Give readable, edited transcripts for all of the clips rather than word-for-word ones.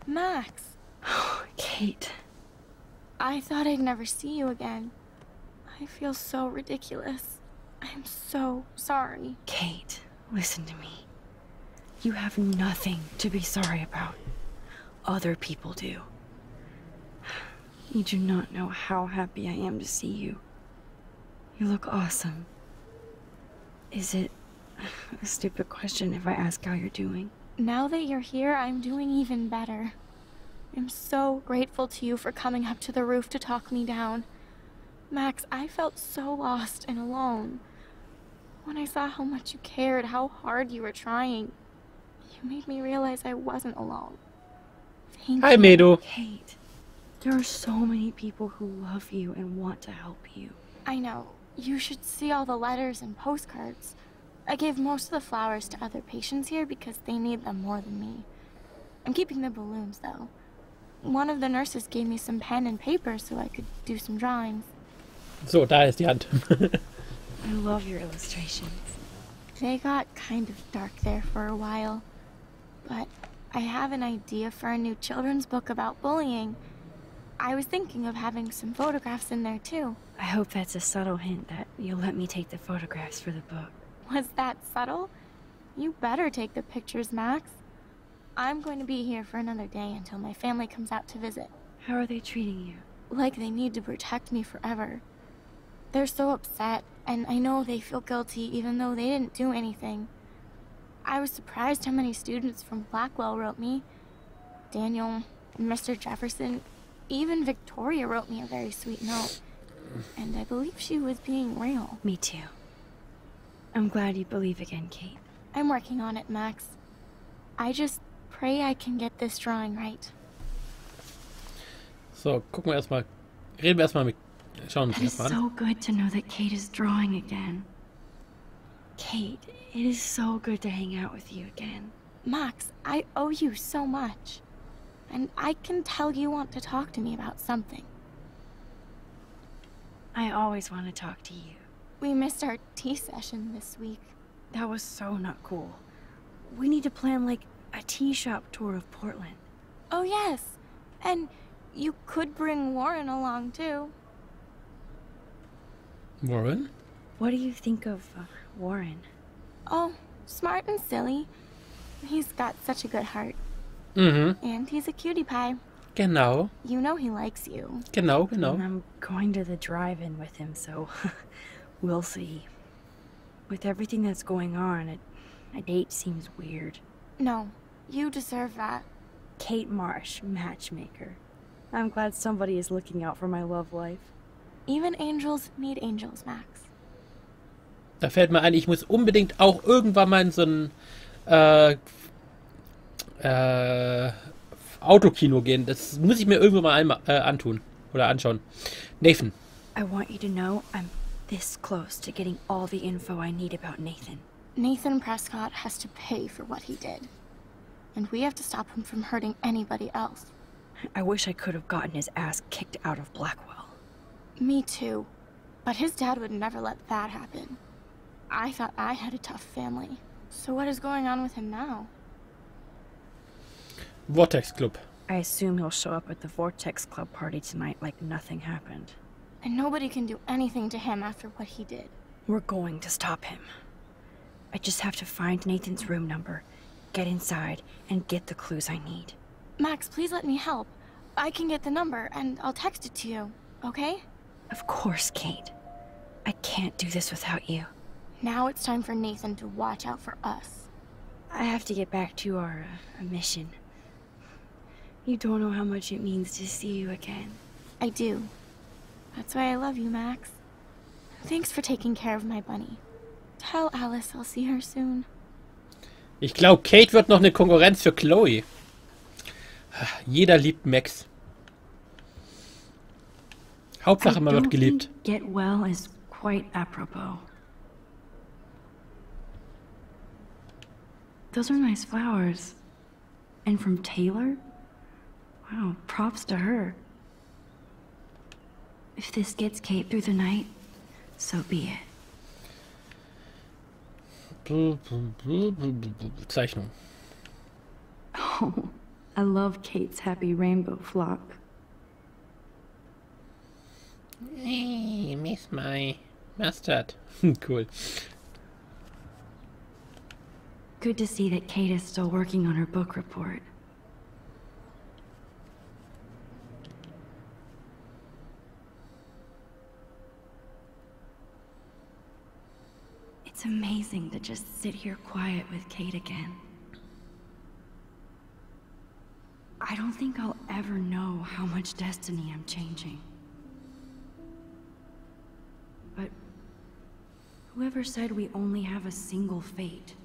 Max! Oh, Kate. I thought I'd never see you again. I feel so ridiculous. I'm so sorry. Kate, listen to me. You have nothing to be sorry about. Other people do. You do not know how happy I am to see you. You look awesome. Is it a stupid question if I ask how you're doing? Now that you're here, I'm doing even better. I'm so grateful to you for coming up to the roof to talk me down. Max, I felt so lost and alone. When I saw how much you cared, how hard you were trying, you made me realize I wasn't alone. Thank Hi, you. Medo. Kate, there are so many people who love you and want to help you. I know. You should see all the letters and postcards. I gave most of the flowers to other patients here because they need them more than me. I'm keeping the balloons, though. One of the nurses gave me some pen and paper so I could do some drawings. So, da ist die Hand. I love your illustrations. They got kind of dark there for a while. But I have an idea for a new children's book about bullying. I was thinking of having some photographs in there, too. I hope that's a subtle hint that you'll let me take the photographs for the book. Was that subtle? You better take the pictures, Max. I'm going to be here for another day until my family comes out to visit. How are they treating you? Like they need to protect me forever. They're so upset, and I know they feel guilty even though they didn't do anything. I was surprised how many students from Blackwell wrote me. Daniel, Mr. Jefferson, even Victoria wrote me a very sweet note. And I believe she was being real. Me too. I'm glad you believe again, Kate. I'm working on it, Max. I just pray I can get this drawing right. So, gucken wir erstmal. Reden wir erstmal mit. Schauen wir It uns is erstmal an. so good to know that Kate is drawing again. Kate, it is so good to hang out with you again. Max, I owe you so much. And I can tell you want to talk to me about something. I always want to talk to you. We missed our tea session this week. That was so not cool. We need to plan like a tea shop tour of Portland. Oh yes, and you could bring Warren along too. Warren? What do you think of Warren? Oh, smart and silly. He's got such a good heart. Mhm. And he's a cutie pie. Genau. You know he likes you. Genau, And genau. I'm going to the drive-in with him, so we'll see. With everything that's going on, a date seems weird. No, you deserve that. Kate Marsh, matchmaker. I'm glad somebody is looking out for my love life. Even angels need angels, Max. Da fällt mir ein, ich muss unbedingt auch irgendwann mal in so ein Autokino gehen. Das muss ich mir irgendwann mal einmal antun oder anschauen. Nathan. I want you to know I'm this close to getting all the info I need about Nathan. Nathan Prescott has to pay for what he did. And we have to stop him from hurting anybody else. I wish I could have gotten his ass kicked out of Blackwell. Me too. But his dad would never let that happen. I thought I had a tough family. So what is going on with him now? Vortex Club. I assume he'll show up at the Vortex Club party tonight like nothing happened. And nobody can do anything to him after what he did. We're going to stop him. I just have to find Nathan's room number, get inside, and get the clues I need. Max, please let me help. I can get the number, and I'll text it to you, okay? Of course, Kate. I can't do this without you. Now it's time for Nathan to watch out for us. I have to get back to our mission. You don't know how much it means to see you again. I do. That's why I love you, Max. Thanks for taking care of my bunny. Tell Alice I'll see her soon. Ich glaube, Kate wird noch eine Konkurrenz für Chloe. Jeder liebt Max. Hauptsache, man wird geliebt. Get well is quite apropos. Those are nice flowers. And from Taylor? Wow, props to her. If this gets Kate through the night, so be it. Zeichnung. Oh, I love Kate's happy rainbow flock. Hey, miss my mustard. Cool. Good to see that Kate is still working on her book report. It's amazing to just sit here quiet with Kate again. I don't think I'll ever know how much destiny I'm changing. But whoever said we only have a single fate?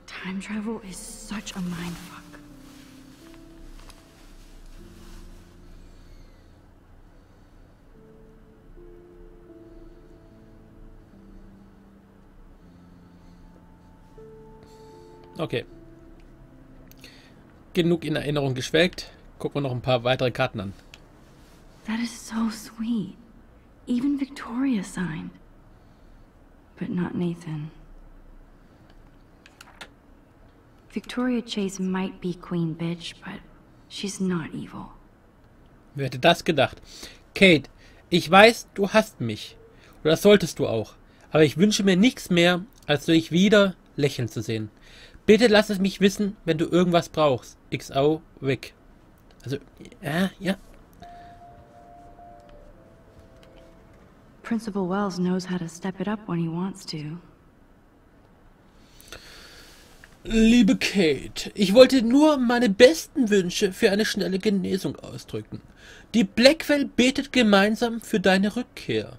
Time travel is such a mindfuck. Okay. Genug in Erinnerung geschwelgt. Gucken wir noch ein paar weitere Karten an. That is so sweet. Even Victoria signed. But not Nathan. Victoria Chase might be Queen Bitch, but she's not evil. Wer hätte das gedacht? Kate, ich weiß, du hasst mich. Oder das solltest du auch. Aber ich wünsche mir nichts mehr, als dich wieder lächeln zu sehen. Bitte lass es mich wissen, wenn du irgendwas brauchst. XO, weg. Also, ja. Principal Wells knows how to step it up when he wants to. Liebe Kate, ich wollte nur meine besten Wünsche für eine schnelle Genesung ausdrücken. Die Blackwell betet gemeinsam für deine Rückkehr.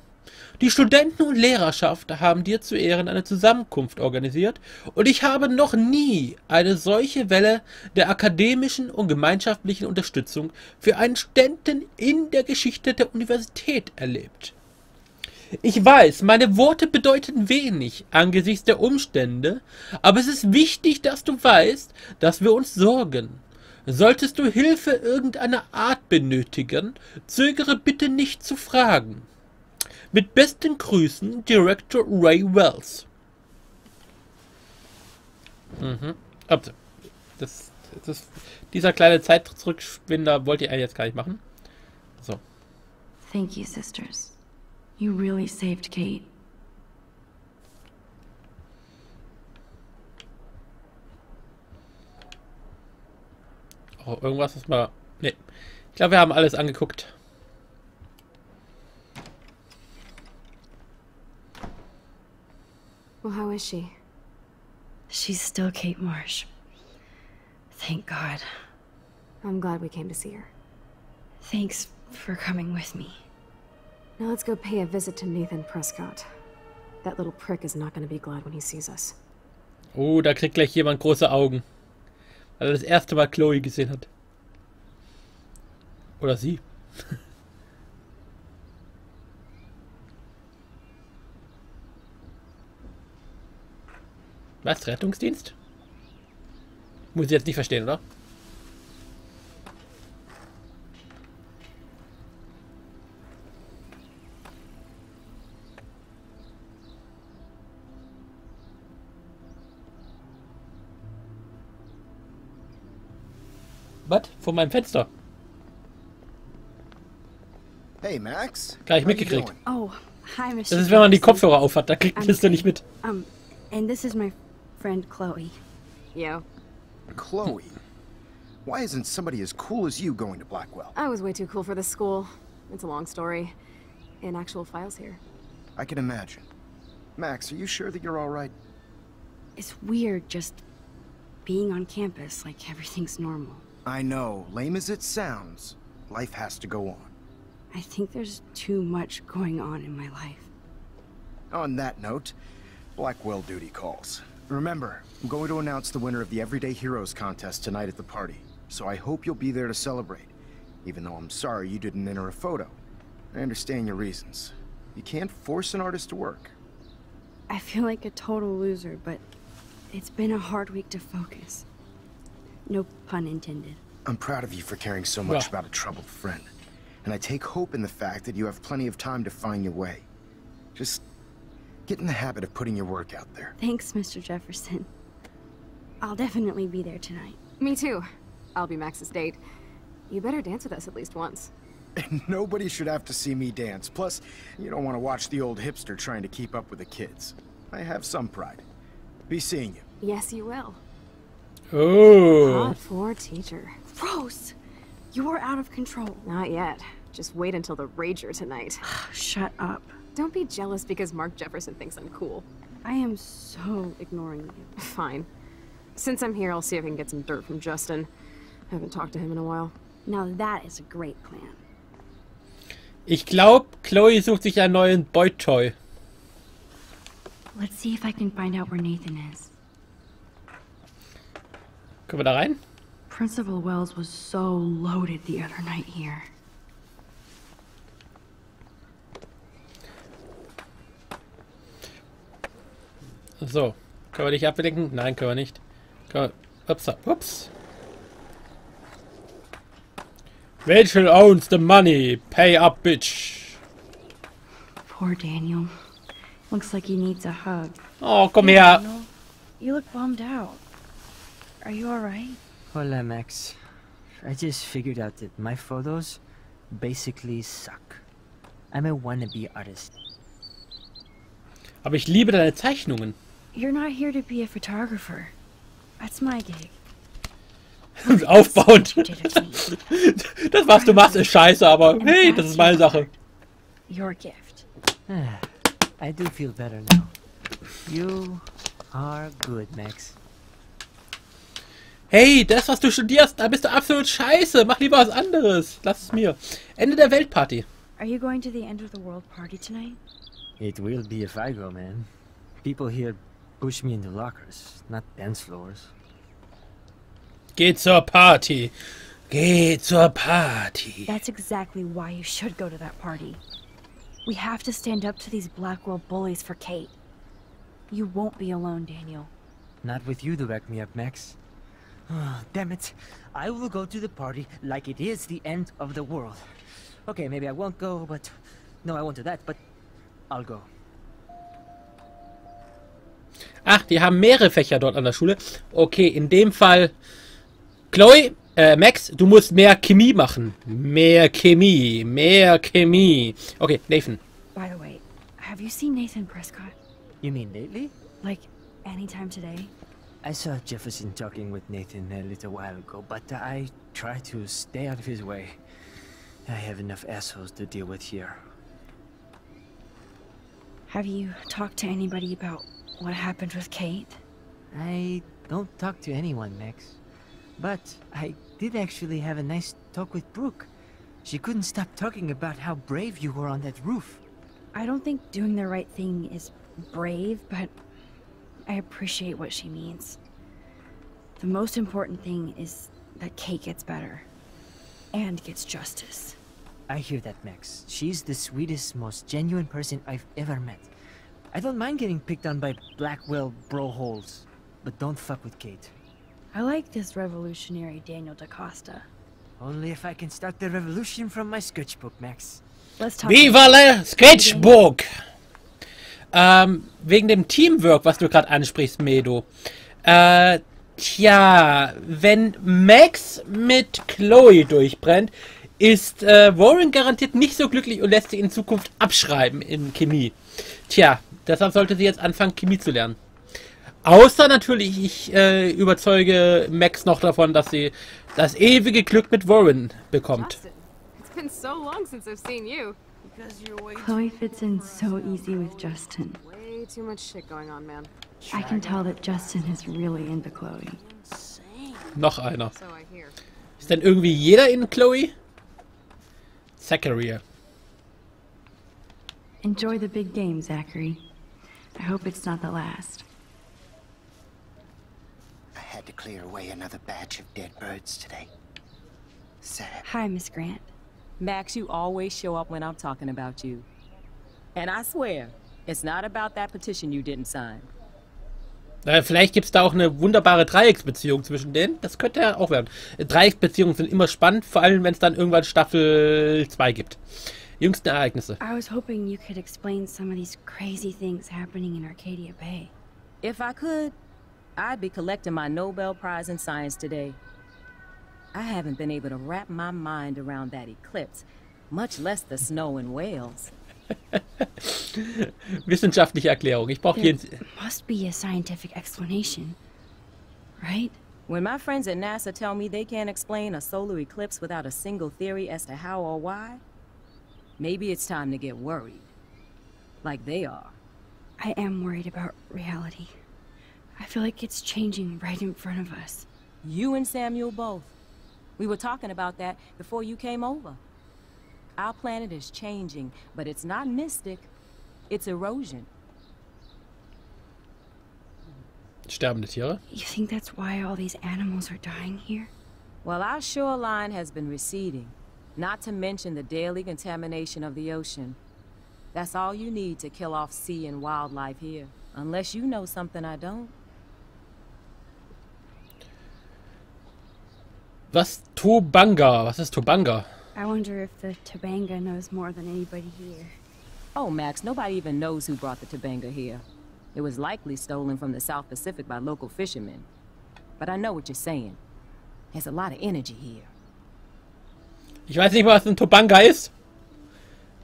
Die Studenten und Lehrerschaft haben dir zu Ehren eine Zusammenkunft organisiert und ich habe noch nie eine solche Welle der akademischen und gemeinschaftlichen Unterstützung für einen Studenten in der Geschichte der Universität erlebt. Ich weiß, meine Worte bedeuten wenig angesichts der Umstände, aber es ist wichtig, dass du weißt, dass wir uns sorgen. Solltest du Hilfe irgendeiner Art benötigen, zögere bitte nicht zu fragen. Mit besten Grüßen, Director Ray Wells. Also, dieser kleine Zeitrückschwinder wollte ich eigentlich jetzt gar nicht machen. So. Thank you, sisters. You really saved Kate. Oh, irgendwas ist mal... Nee. Ich glaube, wir haben alles angeguckt. Well, how is she? She's still Kate Marsh. Thank God. I'm glad we came to see her. Thanks for coming with me. Now let's go pay a visit to Nathan Prescott. That little prick is not going to be glad when he sees us. Oh, da kriegt gleich jemand große Augen. Weil er das erste Mal Chloe gesehen hat. Oder sie. Was? Rettungsdienst? Muss ich jetzt nicht verstehen, oder? Was? Vor meinem Fenster. Hey Max. Gar nicht mitgekriegt. Oh, hi, Mr. Das ist, wenn man die Kopfhörer aufhat, da kriegt man das nicht mit. And this is my friend Chloe. Yo. Chloe. Why isn't somebody as cool as you going to Blackwell? I was way too cool for this school. It's a long story. And actual files here. I can imagine. Max, are you sure that you're all right? It's weird just being on campus like everything's normal. I know, lame as it sounds, life has to go on. I think there's too much going on in my life. On that note, Blackwell duty calls. Remember, I'm going to announce the winner of the Everyday Heroes contest tonight at the party, so I hope you'll be there to celebrate, even though I'm sorry you didn't enter a photo. I understand your reasons. You can't force an artist to work. I feel like a total loser, but it's been a hard week to focus. No pun intended. I'm proud of you for caring so much about a troubled friend. And I take hope in the fact that you have plenty of time to find your way. Just Get in the habit of putting your work out there. Thanks, Mr. Jefferson. I'll definitely be there tonight. Me too. I'll be Max's date. You better dance with us at least once. And nobody should have to see me dance. Plus, you don't want to watch the old hipster trying to keep up with the kids. I have some pride. Be seeing you. Yes, you will. Oh. Hot for teacher. Gross! You're out of control. Not yet. Just wait until the rager tonight. Shut up. Don't be jealous because Mark Jefferson thinks I'm cool. I am so ignoring you. Fine. Since I'm here, I'll see if I can get some dirt from Justin. Haven't talked to him in a while. Now that is a great plan. Ich glaube, Chloe sucht sich einen neuen Boy-Toy. Let's see if I can find out where Nathan is. Können wir da rein? Principal Wells was so loaded the other night here. So. Können wir dich ablenken? Nein, können wir nicht. Können wir... Ups, ups. Rachel owns the money. Pay up, bitch. Poor Daniel. Looks like he needs a hug. Oh, komm Hey, her. Daniel, you look bummed out. Are you alright? Hola, Max. I just figured out that my photos basically suck. I'm a wannabe artist. Aber ich liebe deine Zeichnungen. You're not here to be a photographer. That's my gig. Aufbauend. You did it to me. Das, was du machst, ist scheiße, aber And hey, that's das ist meine your Sache. part. Your gift. I do feel better now. You are good, Max. Hey, das, was du studierst, da bist du absolut scheiße. Mach lieber was anderes. Lass es mir. Ende der Weltparty. Are you going to the end of the world party tonight? It will be if I go, man. People here push me into lockers, not dance floors. Geh zur Party. Geh zur Party. That's exactly why you should go to that party. We have to stand up to these Blackwell bullies for Kate. You won't be alone, Daniel. Not with you to back me up, Max. Oh, damn it. I will go to the party like it is the end of the world. Okay, maybe I won't go, but... No, I won't do that, but... I'll go. Ach, die haben mehrere Fächer dort an der Schule. Okay, in dem Fall... Chloe, Max, du musst mehr Chemie machen. Mehr Chemie, mehr Chemie. Okay, Nathan. By the way, have you seen Nathan Prescott? You mean lately? Like, anytime today? I saw Jefferson talking with Nathan a little while ago, but I try to stay out of his way. I have enough assholes to deal with here. Have you talked to anybody about what happened with Kate? I don't talk to anyone, Max. But I did actually have a nice talk with Brooke. She couldn't stop talking about how brave you were on that roof. I don't think doing the right thing is brave, but I appreciate what she means. The most important thing is that Kate gets better. And gets justice. I hear that, Max. She's the sweetest, most genuine person I've ever met. I don't mind getting picked on by Blackwell bro-holes, but don't fuck with Kate. I like this revolutionary Daniel DaCosta. Only if I can start the revolution from my sketchbook, Max. Let's talk. Viva la Sketchbook! Wegen dem Teamwork, was du gerade ansprichst, Medo. Tja, wenn Max mit Chloe durchbrennt, ist Warren garantiert nicht so glücklich und lässt sich in Zukunft abschreiben in Chemie. Tja, deshalb sollte sie jetzt anfangen, Chemie zu lernen. Außer natürlich, ich überzeuge Max noch davon, dass sie das ewige Glück mit Warren bekommt. Justin, it's been so long since I've seen you. Chloe fits in so easy with Justin. Way too much shit going on, man. I can tell that Justin is really into Chloe. Noch einer. So I hear. Ist denn irgendwie jeder in Chloe? Zachary. Enjoy the big game, Zachary. I hope it's not the last. I had to clear away another batch of dead birds today. Sad. Hi, Miss Grant. Max, you always show up when I'm talking about you. And I swear, it's not about that petition you didn't sign. Vielleicht gibt es da auch eine wunderbare Dreiecksbeziehung zwischen denen. Das könnte ja auch werden. Dreiecksbeziehungen sind immer spannend, vor allem wenn es dann irgendwann Staffel 2 gibt. jüngsten Ereignisse. I was hoping you could explain some of these crazy things happening in Arcadia Bay. If I could, I'd be collecting my Nobel Prize in Science today. I haven't been able to wrap my mind around that eclipse, much less the snow in Wales. Wissenschaftliche Erklärung. Ich brauche hier... Must be a scientific explanation, right? When my friends at NASA tell me they can't explain a solar eclipse without a single theory as to how or why, maybe it's time to get worried. Like they are. I am worried about reality. I feel like it's changing right in front of us. You and Samuel both. We were talking about that before you came over. Our planet is changing, but it's not mystic. It's erosion. Sterbende Tiere? You think that's why all these animals are dying here? Well, our shoreline has been receding, not to mention the daily contamination of the ocean. That's all you need to kill off sea and wildlife here, unless you know something I don't. Was Tobanga? Was ist Tobanga? I wonder if the Tobanga knows more than anybody here. Oh, Max, nobody even knows who brought the Tobanga here. It was likely stolen from the South Pacific by local fishermen. But I know what you're saying. There's a lot of energy here. Ich weiß nicht mal, was ein Tobanga ist.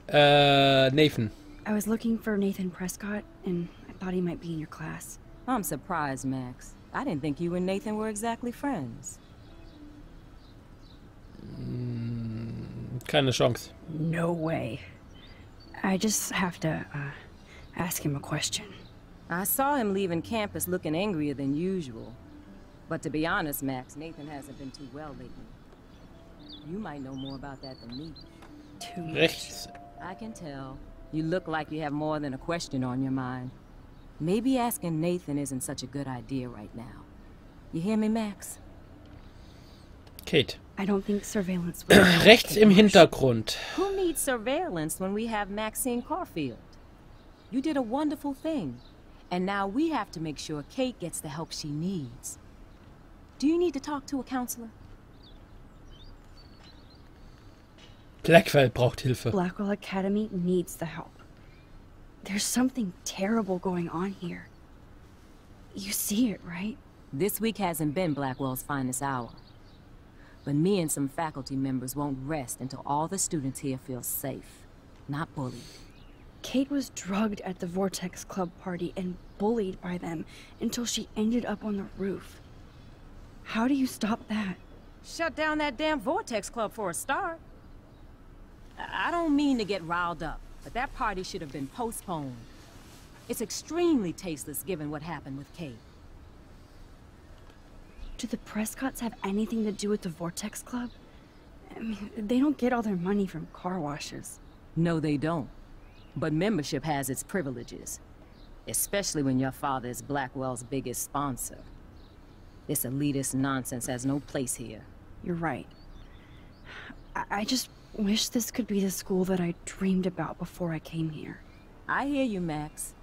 Nathan. I was looking for Nathan Prescott, and I thought he might be in your class. I'm surprised, Max. I didn't think you and Nathan were exactly friends. Keine Chance. No way. I just have to, ask him a question. I saw him leaving campus looking angrier than usual. But to be honest, Max, Nathan hasn't been too well lately. You might know more about that than me. Too much. Rechts. I can tell. You look like you have more than a question on your mind. Maybe asking Nathan isn't such a good idea right now. You hear me, Max? Kate. I don't think surveillance Rechts im Hintergrund. Who needs surveillance when we have Maxine Caulfield? You did a wonderful thing. And now we have to make sure Kate gets the help she needs. Do you need to talk to a counselor? Blackwell braucht Hilfe. Blackwell Academy needs the help. There's something terrible going on here. You see it, right? This week hasn't been Blackwell's finest hour. But me and some faculty members won't rest until all the students here feel safe, not bullied. Kate was drugged at the Vortex Club party and bullied by them until she ended up on the roof. How do you stop that? Shut down that damn Vortex Club for a start. I don't mean to get riled up, but that party should have been postponed. It's extremely tasteless given what happened with Kate. Do the Prescotts have anything to do with the Vortex Club? I mean, they don't get all their money from car washes. No, they don't. But membership has its privileges. Especially when your father is Blackwell's biggest sponsor. This elitist nonsense has no place here. You're right. I just wish this could be the school that I dreamed about before I came here. I hear you, Max.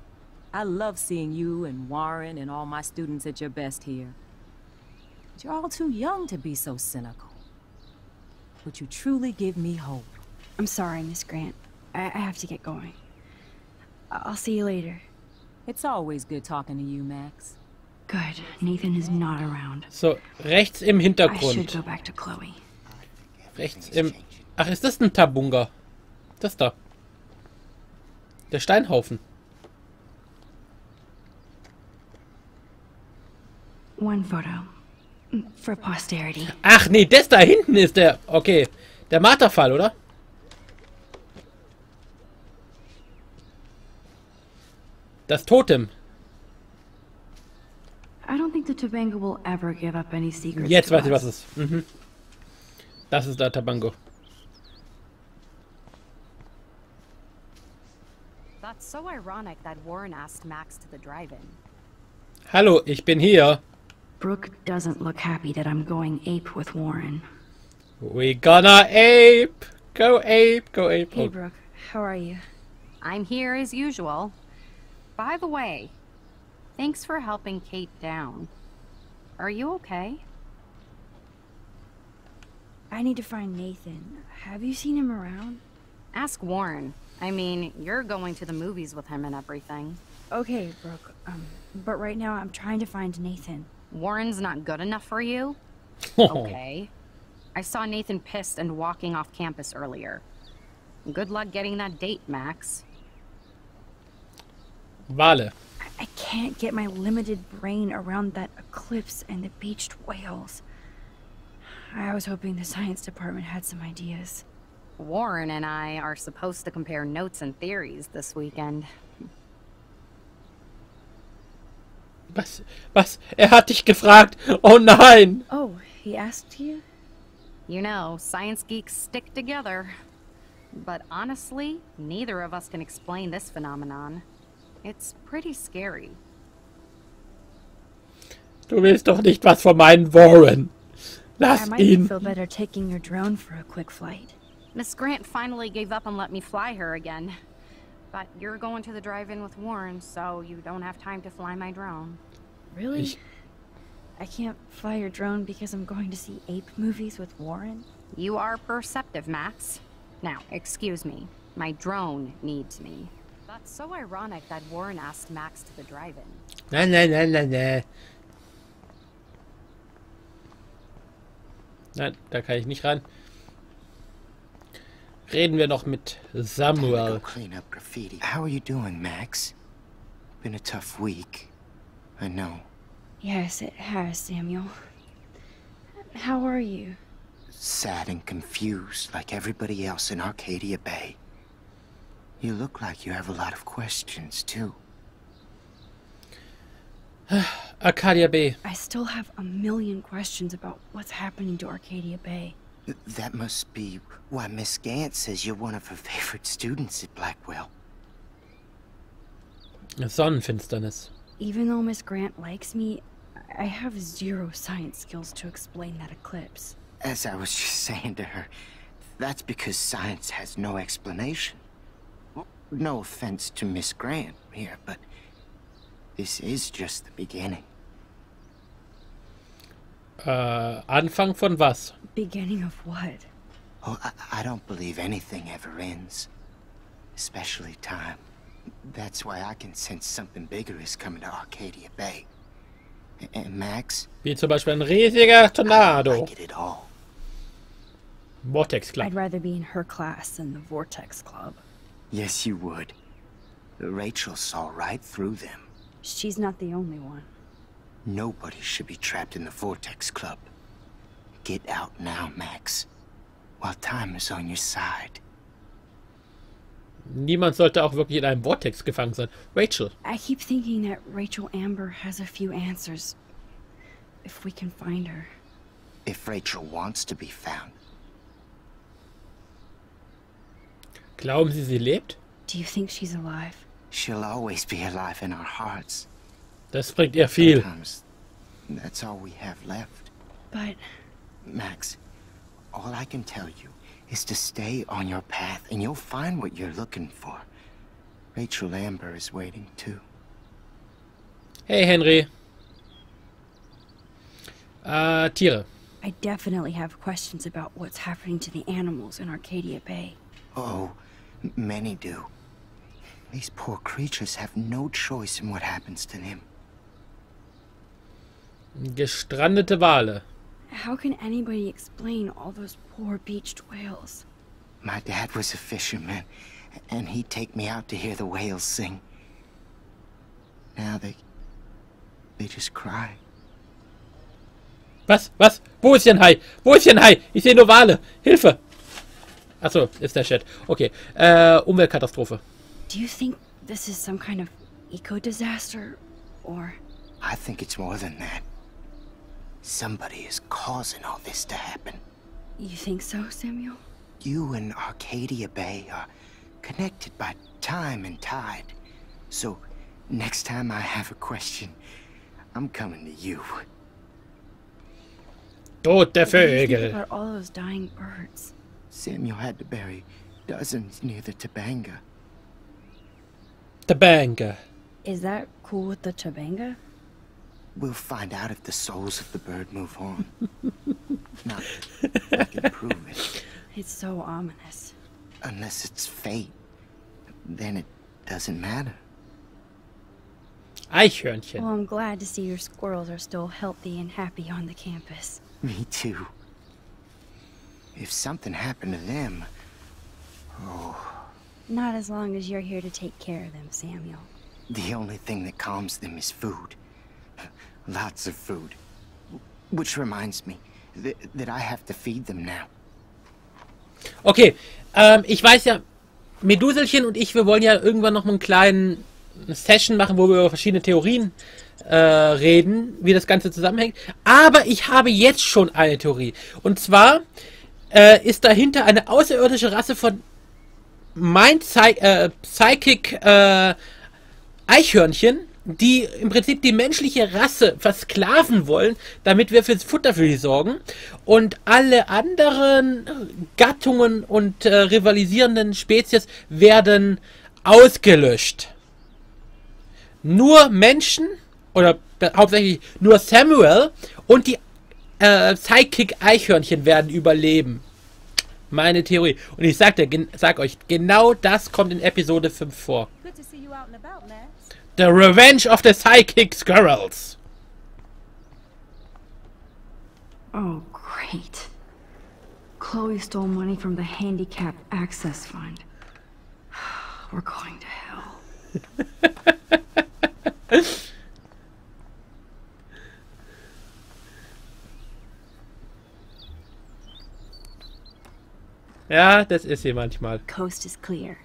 I love seeing you and Warren and all my students at your best here. But you're all too young to be so cynical. But you truly give me hope. I'm sorry, Miss Grant. I have to get going. I'll see you later. It's always good talking to you, Max. Good. Nathan is not around. So, rechts im I should Hintergrund. go back to Chloe. Rechts im... Ach, ist das ein Tabunga? Das da. Der Steinhaufen. One photo. For posterity. Ach nee, das da hinten ist der... Okay. Der Marterfall, oder? Das Totem. I don't think the Tobanga will ever give up any secrets. Jetzt to weiß ich, was us. es ist. Mhm. Das ist der Tabango. That's so ironic that Warren asked Max to the drive-in. Hallo, ich bin hier. Brooke doesn't look happy that I'm going ape with Warren. We gonna ape. Go ape, go ape. Hey, Brooke. How are you? I'm here as usual. By the way, thanks for helping Kate down. Are you okay? I need to find Nathan. Have you seen him around? Ask Warren. I mean, you're going to the movies with him and everything. Okay, Brooke. But right now I'm trying to find Nathan. Warren's not good enough for you? Okay. I saw Nathan pissed and walking off campus earlier. Good luck getting that date, Max. Wale. I can't get my limited brain around that eclipse and the beached whales. I was hoping the science department had some ideas. Warren and I are supposed to compare notes and theories this weekend. Was? Hat dich gefragt? Oh nein! Oh, he asked you? You know, science geeks stick together. But honestly, neither of us can explain this phenomenon. It's pretty scary. Du willst doch nicht was von meinen Warren. Lass I might ihn. feel better taking your drone for a quick flight. Miss Grant finally gave up and let me fly her again. But you're going to the drive-in with Warren, so you don't have time to fly my drone. Really? I can't fly your drone because I'm going to see ape movies with Warren? You are perceptive, Max. Now, excuse me. My drone needs me. That's so ironic that Warren asked Max to the drive-in. Nein. Nein, da kann ich nicht ran. Reden wir noch mit Samuel. Go clean up graffiti. How are you doing, Max? Been a tough week. I know. Yes, it has, Samuel. How are you? Sad and confused like everybody else in Arcadia Bay. You look like you have a lot of questions, too. Arcadia Bay. I still have a million questions about what's happening to Arcadia Bay. That must be why Miss Gant says you're one of her favorite students at Blackwell. Sonnenfinsternis. Even though Miss Grant likes me, I have zero science skills to explain that eclipse. As I was just saying to her, that's because science has no explanation. Well, no offense to Miss Grant here, but this is just the beginning. Anfang von was? Beginning of what? Oh, I don't believe anything ever ends. Especially time. That's why I can sense something bigger is coming to Arcadia Bay. And Max? Wie zum Beispiel ein riesiger I Tornado. like it at all. Vortex Club. I'd rather be in her class than the Vortex Club. Yes, you would. Rachel saw right through them. She's not the only one. Nobody should be trapped in the Vortex Club. Get out now, Max. While time is on your side. Niemand sollte auch wirklich in einem Vortex gefangen sein. Rachel. I keep thinking that Rachel Amber has a few answers. If we can find her. If Rachel wants to be found. Glauben Sie, sie lebt? Do you think she's alive? She'll always be alive in our hearts. Das bringt ihr viel. Sometimes that's all we have left. But Max, all I can tell you is to stay on your path and you'll find what you're looking for. Rachel Amber is waiting too. Hey, Henry. Tiere. I definitely have questions about what's happening to the animals in Arcadia Bay. Oh, many do. These poor creatures have no choice in what happens to them. Gestrandete Wale. How can anybody explain all those poor beached whales? My dad was a fisherman, and he'd take me out to hear the whales sing. Now they just cry. Was? Wo ist denn Hai? Wo ist denn Hai? Ich sehe nur Wale. Hilfe! Achso, ist der Chat. Okay. Umweltkatastrophe. Do you think this is some kind of eco-disaster, or... I think it's more than that. Somebody is causing all this to happen. You think so, Samuel? You and Arcadia Bay are connected by time and tide. So, next time I have a question, I'm coming to you. Tote What do you think Vögel. about all those dying birds? Samuel had to bury dozens near the Tabanga. Tabanga. Is that cool with the Tabanga? We'll find out if the souls of the bird move on. Not if I can prove it. It's so ominous. Unless it's fate, then it doesn't matter. Eichhörnchen. Well, I'm glad to see your squirrels are still healthy and happy on the campus. Me too. If something happened to them... Oh... Not as long as you're here to take care of them, Samuel. The only thing that calms them is food. Lots of food. Which reminds me that I have to feed them now. Okay, ich weiß ja, Meduselchen und ich, wir wollen ja irgendwann noch einen kleinen Session machen, wo wir über verschiedene Theorien reden, wie das Ganze zusammenhängt. Aber ich habe jetzt schon eine Theorie. Und zwar ist dahinter eine außerirdische Rasse von Psychic Eichhörnchen, die im Prinzip die menschliche Rasse versklaven wollen, damit wir fürs Futter für sie sorgen. Und alle anderen Gattungen und rivalisierenden Spezies werden ausgelöscht. Nur Menschen, oder hauptsächlich nur Samuel und die Psychic Eichhörnchen werden überleben. Meine Theorie. Und ich sag euch, genau das kommt in Episode 5 vor. Good to see you out and about, Max. The Revenge of the Psychic Squirrels. Oh, great. Chloe stole money from the Handicap Access Fund. We're going to hell. Ja, das ist sie manchmal. Coast is clear.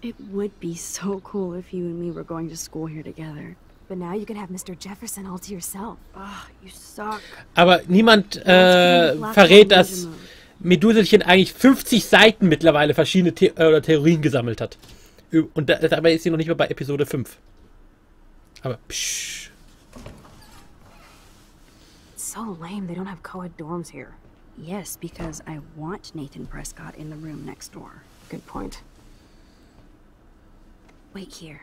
It would be so cool if you and me were going to school here together. But now you can have Mr. Jefferson all to yourself. Ah, you suck. Aber niemand verrät, dass Meduselchen eigentlich 50 Seiten mittlerweile verschiedene Theorien gesammelt hat. Und dabei ist sie noch nicht mal bei Episode 5. Aber psch. It's so lame they don't have co-ed dorms here. Yes, because I want Nathan Prescott in the room next door. Good point. Wait here.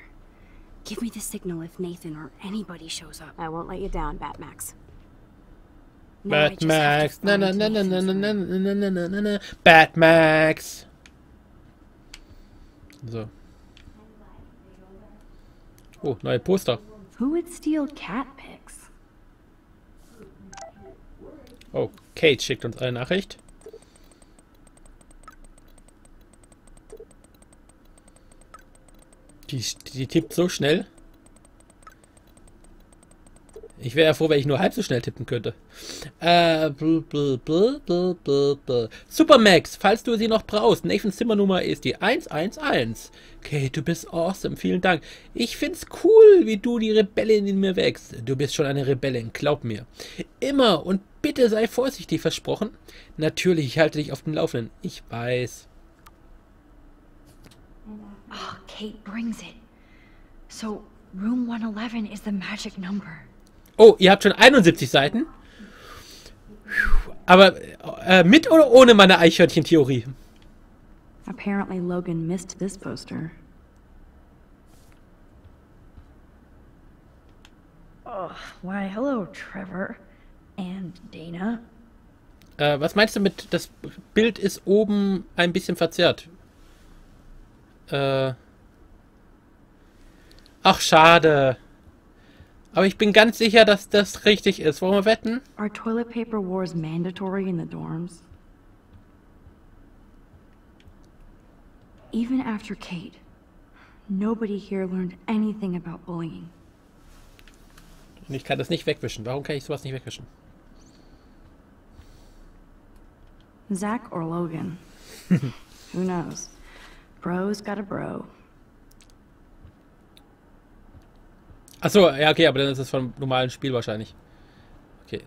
Give me the signal if Nathan or anybody shows up. I won't let you down, Batmax. No, I just have to Batmax. Na na find na na na Nathan's na room. na na na na na. Batmax. So. Oh, neue Poster. Who would steal cat pics? Oh, Kate schickt uns eine Nachricht. Die tippt so schnell. Ich wäre ja froh, wenn ich nur halb so schnell tippen könnte. Supermax, falls du sie noch brauchst. Nathans Zimmernummer ist die 111. Kate, du bist awesome. Vielen Dank. Ich find's cool, wie du die Rebellin in mir wächst. Du bist schon eine Rebellin, glaub mir. Immer und bitte sei vorsichtig, versprochen. Natürlich, ich halte dich auf dem Laufenden. Ich weiß. Oh, Kate brings it. So, room 111 is the magic number. Oh, ihr habt schon 71 Seiten. Aber mit oder ohne meine Eichhörnchen-Theorie? Apparently Logan missed this poster. Oh, why hello, Trevor. And Dana. Was meinst du mit, das Bild ist oben ein bisschen verzerrt? Ach, schade. Aber ich bin ganz sicher, dass das richtig ist. Wollen wir wetten? Are toilet paper wars mandatory in the dorms? Even after Kate, nobody here learned anything about bullying. Und ich kann das nicht wegwischen. Warum kann ich sowas nicht wegwischen? Zach or Logan? Who knows? Bro's got a bro. Achso, ja, okay, aber dann ist es vom normalen Spiel wahrscheinlich. Okay.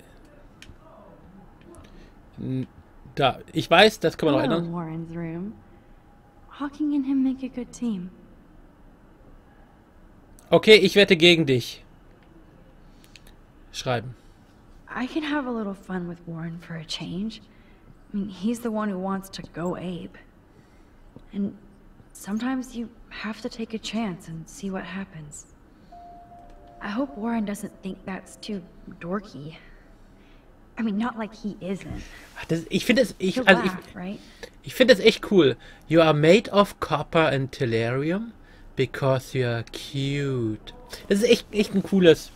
Da, ich weiß, das können wir noch Hello, ändern. Warren's room. Hawking and him make a good team. Okay, ich wette gegen dich. Schreiben. I can have a little fun with Warren for a change. I mean, he's the one who wants to go ape. And sometimes you have to take a chance and see what happens. I hope Warren doesn't think that's too dorky. I mean, not like he isn't. Ich finde es, He'll laugh, right? ich finde es echt cool. You are made of copper and tellurium because you are cute. Das ist echt ein cooles.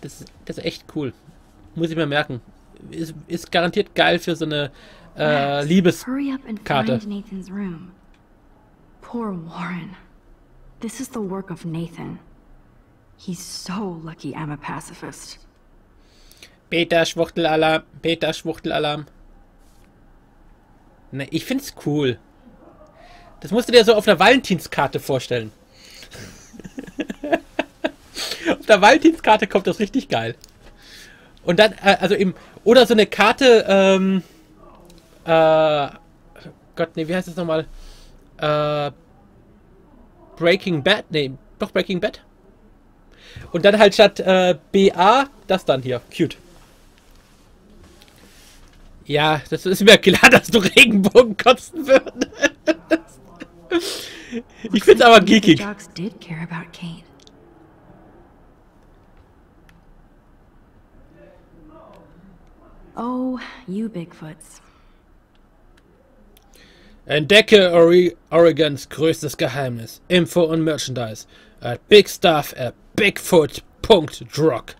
Das ist echt cool. Muss ich mir merken. Ist garantiert geil für so eine Hurry up and Liebeskarte. find Nathan's room. Poor Warren. This is the work of Nathan. He's so lucky I'm a pacifist. Beta-Schwuchtelalarm. Beta-Schwuchtelalarm. Ne, ich find's cool. Das musst du dir so auf einer Valentinskarte vorstellen. Auf der Valentinskarte kommt das richtig geil. Und dann, also eben, oder so eine Karte, Gott, nee, wie heißt das nochmal? Breaking Bad? Nee, doch Breaking Bad. Und dann halt statt BA, das dann hier. Cute. Ja, das ist mir klar, dass du Regenbogen kotzen würdest. Ich find's aber geekig. Did care about Kate. Oh, you Bigfoots. Entdecke Oregons größtes Geheimnis. Info und Merchandise. At Big Stuff at Bigfoot.drog.